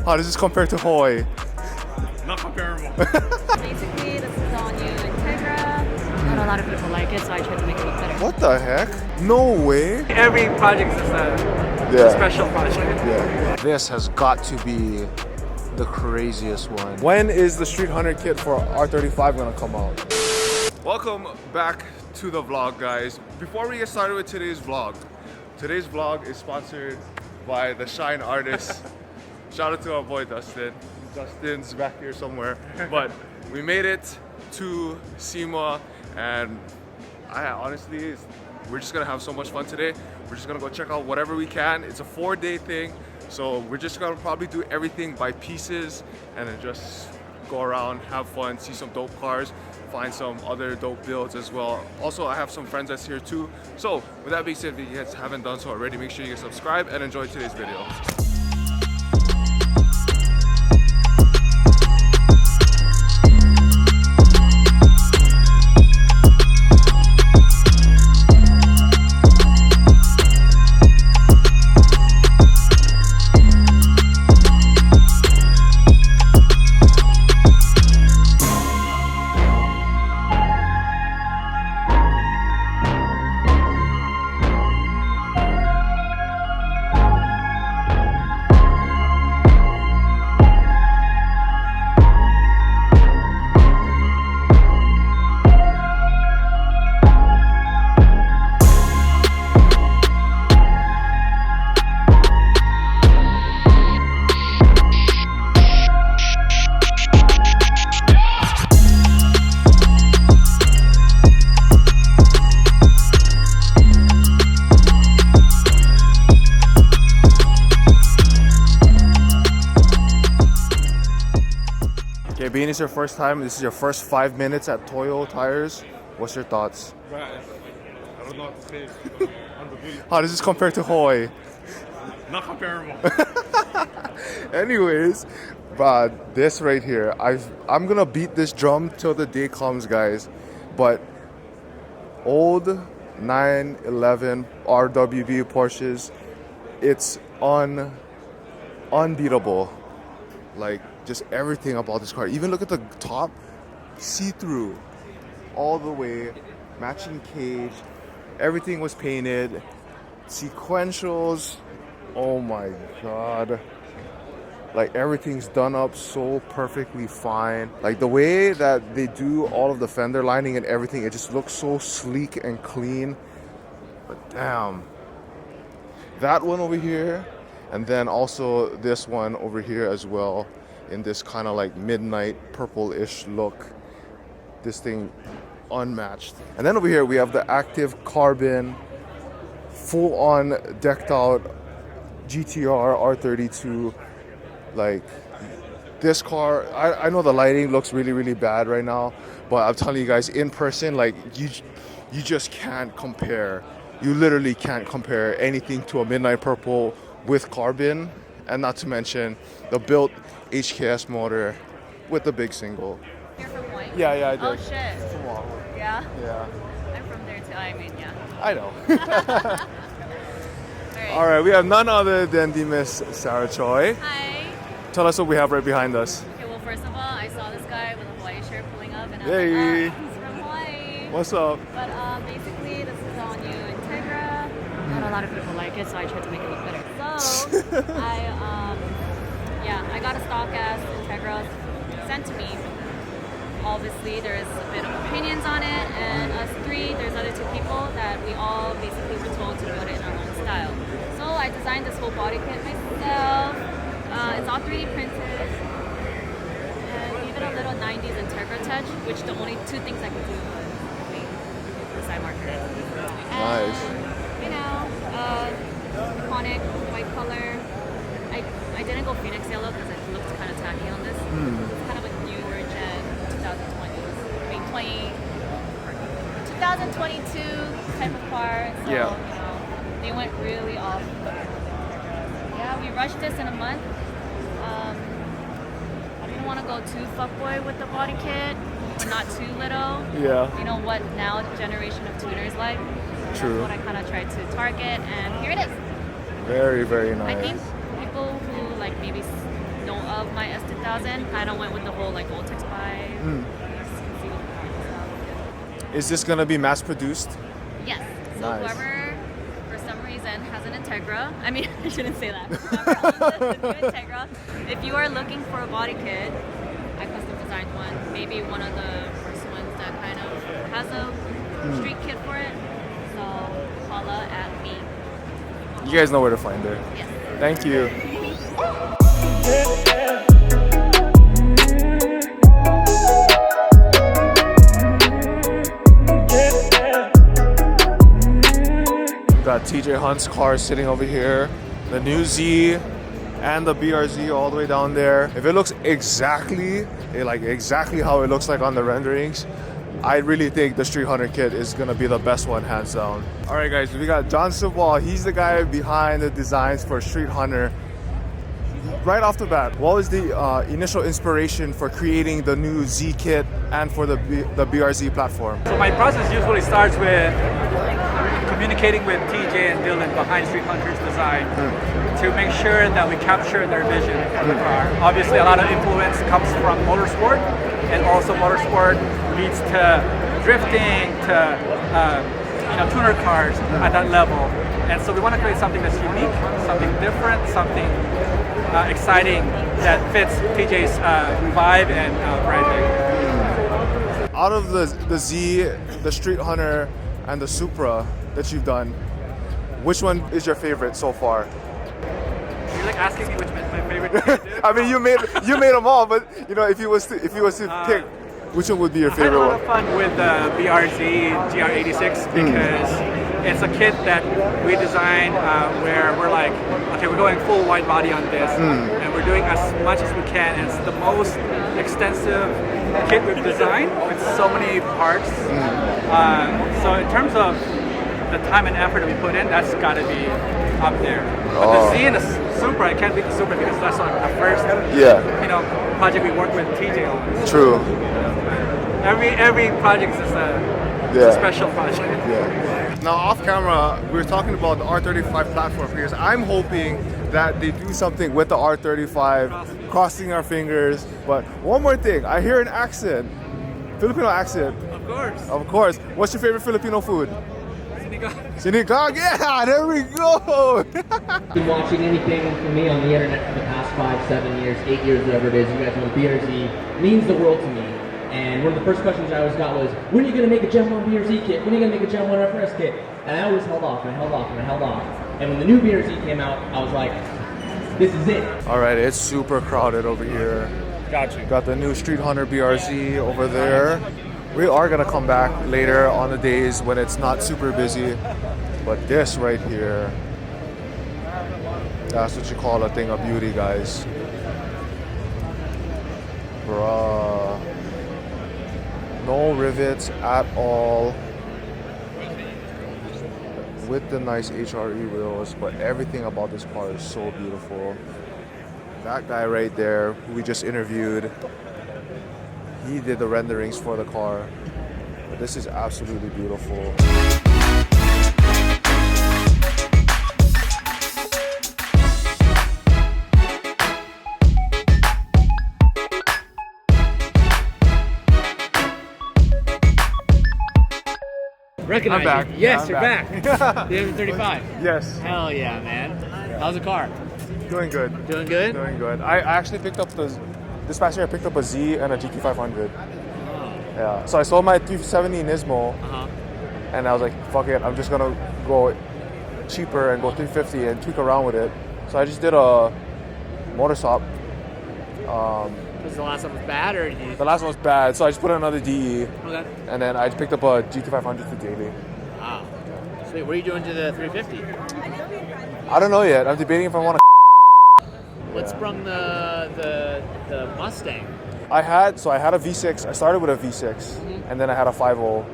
How does this compare to Hawaii? Not comparable. Basically, this is all new Integra. Not a lot of people like it, so I tried to make it look better. What the heck? No way. Every project is a special project. Yeah. This has got to be the craziest one. When is the Street Hunter kit for R35 gonna come out? Welcome back to the vlog, guys. Before we get started with today's vlog is sponsored by the Shine Artists. Shout out to our boy Dustin. Dustin's back here somewhere. But we made it to SEMA, and honestly, we're just gonna have so much fun today. We're just gonna go check out whatever we can. It's a 4-day thing, so we're just gonna probably do everything by pieces and then just go around, have fun, see some dope cars, find some other dope builds as well. Also, I have some friends that's here too. So with that being said, if you guys haven't done so already, make sure you subscribe and enjoy today's video. Okay, being it's your first time, this is your first 5 minutes at Toyo Tires. What's your thoughts? I don't know what to say. How does this compare to Hawaii? Not comparable. Anyways, this right here, I'm gonna beat this drum till the day comes, guys. But old 911 RWB Porsches, it's unbeatable. Like, just everything about this car. Even look at the top, see-through all the way, matching cage, everything was painted, sequentials, oh my god. Like, everything's done up so perfectly fine. Like, the way that they do all of the fender lining and everything, it just looks so sleek and clean. But damn, that one over here, and then also this one over here as well, in this kind of like midnight purple-ish look. This thing unmatched. And then over here we have the active carbon, full-on decked out GTR R32. Like, this car, I know the lighting looks really bad right now, but I'm telling you guys, in person, like, you just can't compare. You literally can't compare anything to a midnight purple with carbon, and not to mention the built HKS motor with the big single. You're from Hawaii? Yeah, I did. Oh shit. From Oahu. Yeah? Yeah. I'm from there too. I mean, yeah. I know. Alright. Alright, we have none other than the Miss Sara Choi. Hi. Tell us what we have right behind us. Okay, well, first of all, I saw this guy with a Hawaii shirt pulling up, and I was Hey. like, oh, he's from Hawaii. What's up? But basically, this is all new Integra. Not a lot of people like it, so I tried to make it look better. So, I got a stock ass Integra sent to me. Obviously, there's a bit of opinions on it, and us three, there's other two people that we all basically were told to build it in our own style. So I designed this whole body kit myself. It's all 3D printed, and even a little 90s Integra touch, which the only two things I could do was paint the side marker. Nice. You know, iconic white color. I didn't go Phoenix yellow because it looked kind of tacky on this. It's kind of a newer gen 2022 type of car. So, Yeah. you know, they went really off. Yeah, we rushed this in a month. I didn't want to go too fuckboy with the body kit, but not too little. Yeah. You know what now generation of tuners like. True. That's what I kind of tried to target, and here it is. Very, very nice. I think people who like maybe don't drove my S2000, kind of went with the whole like old text buy. Is this gonna be mass produced? Yes. So Nice. whoever, for some reason, has an Integra, I mean, I shouldn't say that. Whoever owns the new Integra, if you are looking for a body kit, I custom designed one. Maybe one of the first ones that kind of has a street kit for it. So holla at me. You guys know where to find her. Yes. Thank you. Got TJ Hunt's car sitting over here. The new Z and the BRZ all the way down there. If it looks exactly how it looks like on the renderings, I really think the Street Hunter kit is gonna be the best one, hands down. All right, guys, we got Jon Sibal. He's the guy behind the designs for Street Hunter. Right off the bat, what was the initial inspiration for creating the new Z kit and for the BRZ platform? So my process usually starts with communicating with TJ and Dylan behind Street Hunter's design to make sure that we capture their vision for the car. Obviously, a lot of influence comes from motorsport, and also motorsport leads to drifting, to tuner cars at that level. And so we want to create something that's unique, something different, something exciting that fits TJ's vibe and branding. Out of the Z, the Street Hunter, and the Supra that you've done, which one is your favorite so far? You're like asking me which my favorite is. I mean, you made them all, but if you was to pick, which one would be your I had a favorite lot one? of fun with the BRZ GR86 because it's a kit that we designed where we're like, okay, we're going full wide body on this, and we're doing as much as we can. And it's the most extensive kit we've designed with so many parts. So in terms of the time and effort that we put in, that's got to be up there. But the Z and the Supra, I can't beat the Supra because that's like the first project we worked with TJ on. True. Every project is a special project. Yeah. Now, off camera, we were talking about the R35 platform because I'm hoping that they do something with the R35, crossing our fingers. But one more thing, I hear an accent, Filipino accent. Of course. Of course. What's your favorite Filipino food? Sinigang. Sinigang, yeah, there we go. Been watching anything from me on the internet for the past 5, 7 years, 8 years, whatever it is. You guys know BRZ means the world to me. And one of the first questions I always got was, when are you going to make a Gen 1 BRZ kit? When are you going to make a Gen 1 FRS kit? And I always held off, and I held off, and I held off. And when the new BRZ came out, I was like, this is it. All right, it's super crowded over here. Got you. Got the new Street Hunter BRZ over there. We are gonna come back later on the days when it's not super busy. But this right here, that's what you call a thing of beauty, guys. Bruh. No rivets at all. With the nice HRE wheels, but everything about this car is so beautiful. That guy right there, who we just interviewed, he did the renderings for the car. But this is absolutely beautiful. Recognize I'm back. you. Yes, I'm you're back. back. The M35. Yes, Hell yeah, man. How's the car? doing good. Doing good? Doing good. I actually picked up this past year I picked up a Z and a GT500. Oh. Yeah. So I sold my 370 Nismo Uh-huh. and I was like, fuck it, I'm just gonna go cheaper and go 350 and tweak around with it. So I just did a motor swap. Was the last one was bad or did you... The last one was bad, so I just put in another DE Okay. and then I picked up a GT500 for daily. Wow. Sweet. What are you doing to the 350? I don't know yet. I'm debating if I want to. What sprung the Mustang? I had a V6. I started with a V6, and then I had a 5.0,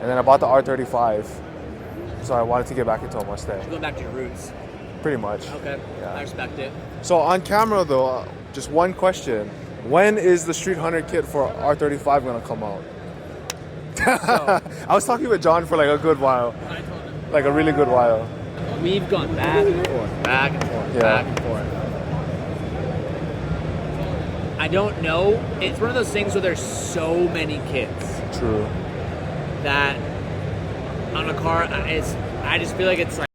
and then I bought the R35. So I wanted to get back into a Mustang, You're going back to your roots. pretty much. Okay. Yeah. I respect it. So on camera though, just one question: when is the Street Hunter kit for R35 gonna come out? I was talking with John for like a good while, like a really good while. We've gone back and forth, back and forth, Yeah. back and forth. I don't know. It's one of those things where there's so many kits True. that on a car, I just feel like it's like.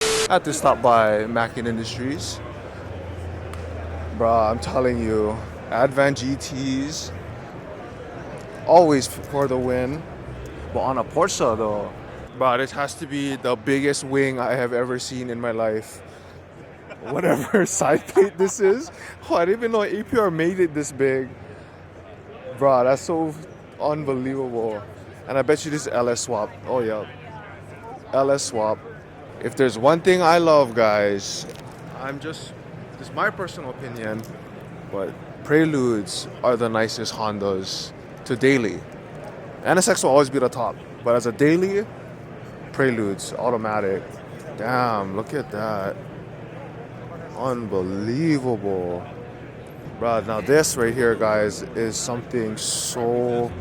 I had to stop by Mackin Industries. Bruh, I'm telling you, Advan GTs, always for the win. But on a Porsche though, bruh, this has to be the biggest wing I have ever seen in my life. Whatever side plate this is. Oh, I didn't even know APR made it this big. Bruh, that's so unbelievable. And I bet you this is LS swap. Oh yeah, LS swap. If there's one thing I love, guys, this is my personal opinion, but Preludes are the nicest Hondas to daily. NSX will always be the top, but as a daily, Preludes, automatic. Damn, look at that. Unbelievable. Bruh, now this right here, guys, is something so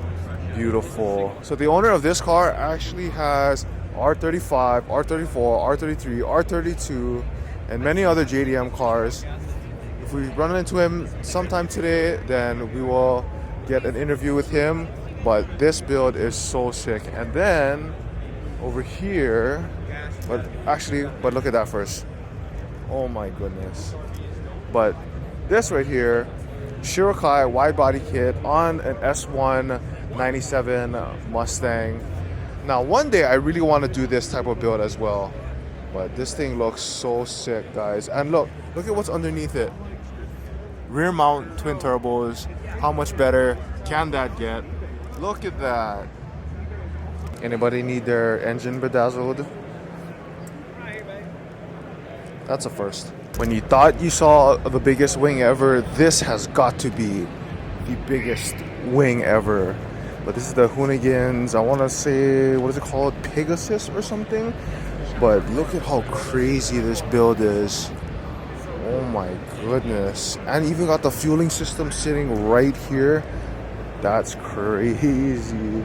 beautiful. So the owner of this car actually has R35, R34, R33, R32, and many other JDM cars. If we run into him sometime today, then we will get an interview with him. But this build is so sick. And then over here, but look at that first. Oh my goodness. But this right here, Shirokai wide body kit on an S1 97 Mustang. Now one day I really want to do this type of build as well, but this thing looks so sick, guys. And look at what's underneath it. Rear mount twin turbos. How much better can that get? Look at that. Anybody need their engine bedazzled? That's a first. When you thought you saw the biggest wing ever, this has got to be the biggest wing ever. But this is the Hoonigans, I want to say, what is it called? Pegasus or something? But look at how crazy this build is. Oh my goodness. And even got the fueling system sitting right here. That's crazy.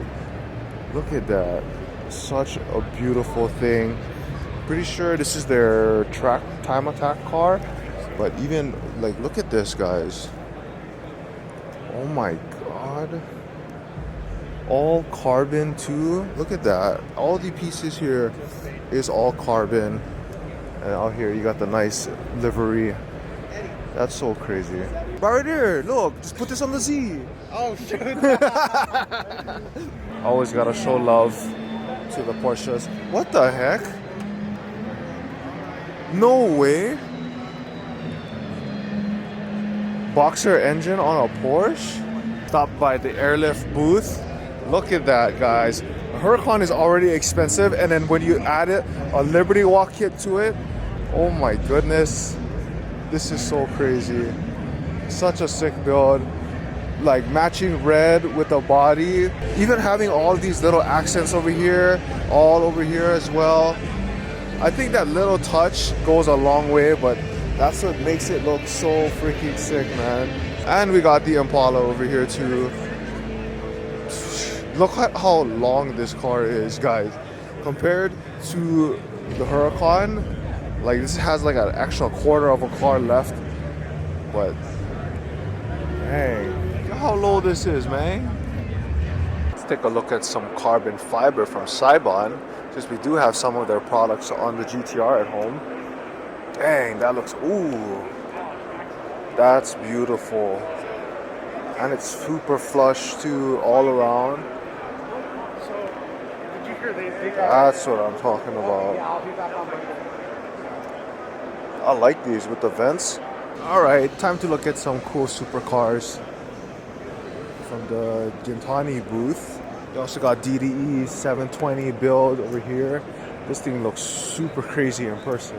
Look at that. Such a beautiful thing. Pretty sure this is their track time attack car. But even, like, look at this, guys. Oh my god. All carbon too. Look at that. All the pieces here is all carbon. And out here you got the nice livery. That's so crazy. Right there, look, just put this on the Z. Oh shoot! Always gotta show love to the Porsches. What the heck? No way. Boxer engine on a Porsche? Stopped by the airlift booth. Look at that, guys. Huracan is already expensive, and then when you add a Liberty Walk kit to it, oh my goodness. This is so crazy. Such a sick build. Like matching red with the body. Even having all these little accents over here, all over here as well. I think that little touch goes a long way, but that's what makes it look so freaking sick, man. And we got the Impala over here too. Look at how long this car is, guys. Compared to the Huracan, like this has like an extra quarter of a car left. But dang, look how low this is, man. Let's take a look at some carbon fiber from Sibal, since we do have some of their products on the GTR at home. Dang, that looks, ooh, that's beautiful. And it's super flush too, all around. That's what I'm talking about. I like these with the vents. Alright, time to look at some cool supercars from the Gintani booth. We also got DDE 720 build over here. This thing looks super crazy in person.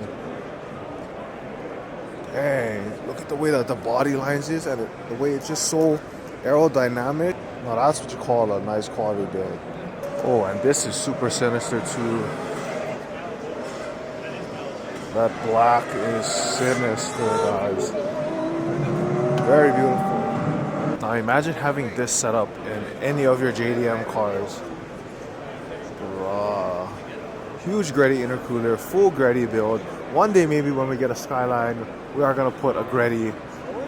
Dang, look at the way that the body lines is and the way it's just so aerodynamic. Now that's what you call a nice quality build. Oh, and this is super sinister too. That black is sinister, guys. Very beautiful. Now imagine having this set up in any of your JDM cars. Bruh. Huge Greddy intercooler, full Greddy build, one day maybe when we get a Skyline, we are gonna put a Greddy,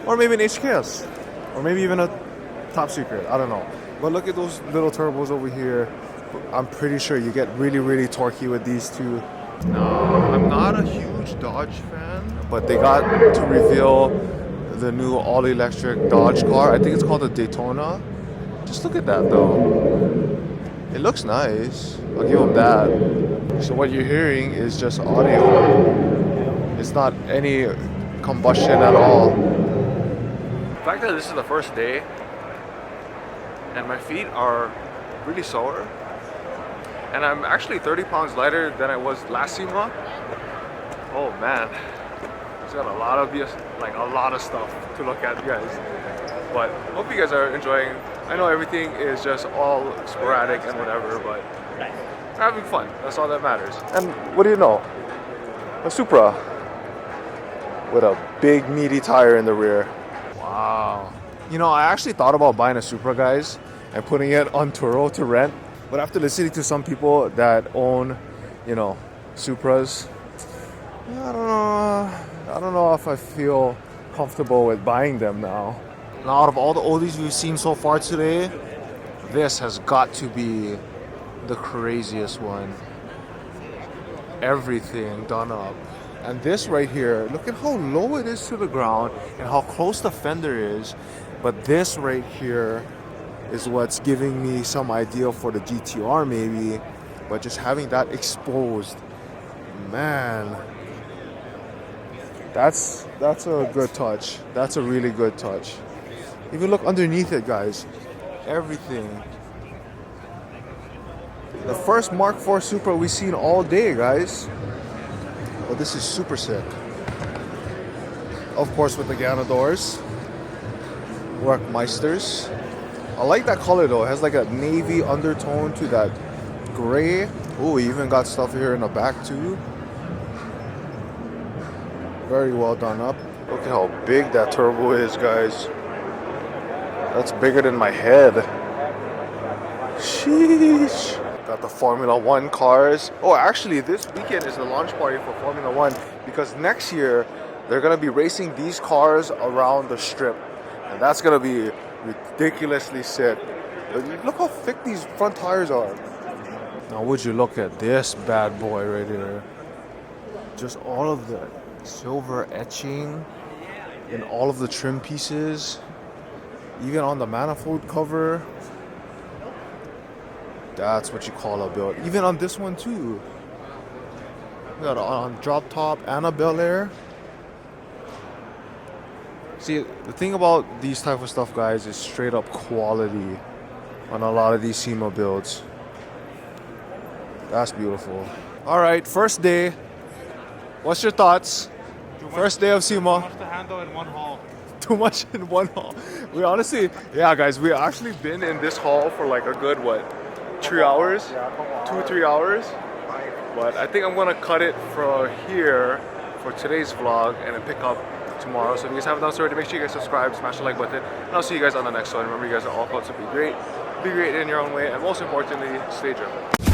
or maybe an HKS, or maybe even a Top Secret. I don't know. But look at those little turbos over here. I'm pretty sure you get really torquey with these two. I'm not a huge Dodge fan, but they got to reveal the new all-electric Dodge car. I think it's called the Daytona. Just look at that though. It looks nice. I'll give them that. So what you're hearing is just audio. It's not any combustion at all. The fact that this is the first day and my feet are really sore, and I'm actually 30 pounds lighter than I was last SEMA. Oh man, it's got a lot of stuff to look at, guys. But hope you guys are enjoying. I know everything is just all sporadic and whatever, but we're having fun. That's all that matters. And what do you know? A Supra with a big meaty tire in the rear. Wow. You know, I actually thought about buying a Supra, guys, and putting it on Turo to rent. But after listening to some people that own, you know, Supras, I don't know if I feel comfortable with buying them now. Now, out of all the oldies we've seen so far today, this has got to be the craziest one. Everything done up. And this right here, look at how low it is to the ground and how close the fender is. But this right here is what's giving me some idea for the GTR maybe. But just having that exposed, man, that's a good touch. That's a really good touch. Even look underneath it, guys. Everything. The first Mark IV Supra we've seen all day, guys. But this is super sick. Of course, with the Gana doors. Workmeisters. I like that color though. It has like a navy undertone to that gray. Oh, we even got stuff here in the back too. Very well done up. Look at how big that turbo is, guys. That's bigger than my head. Sheesh. Got the Formula One cars. Oh, actually, this weekend is the launch party for Formula One because next year they're gonna be racing these cars around the strip, and that's gonna be ridiculously sick. Look how thick these front tires are. Now, would you look at this bad boy right here? Just all of the silver etching in all of the trim pieces. Even on the manifold cover, that's what you call a build. Even on this one too. We got on drop top and a Bel Air. See, the thing about these type of stuff, guys, is straight up quality on a lot of these SEMA builds. That's beautiful. All right, first day. What's your thoughts? First day of SEMA. Too much to handle in one haul. Too much in one hall. We honestly, yeah, guys, we actually been in this hall for like a good, 3 hours? 2-3 hours? But I think I'm gonna cut it from here for today's vlog and then pick up tomorrow. So if you guys haven't done so already, make sure you guys subscribe, smash the like button, and I'll see you guys on the next one. Remember, you guys are all called to be great in your own way, and most importantly, stay driven.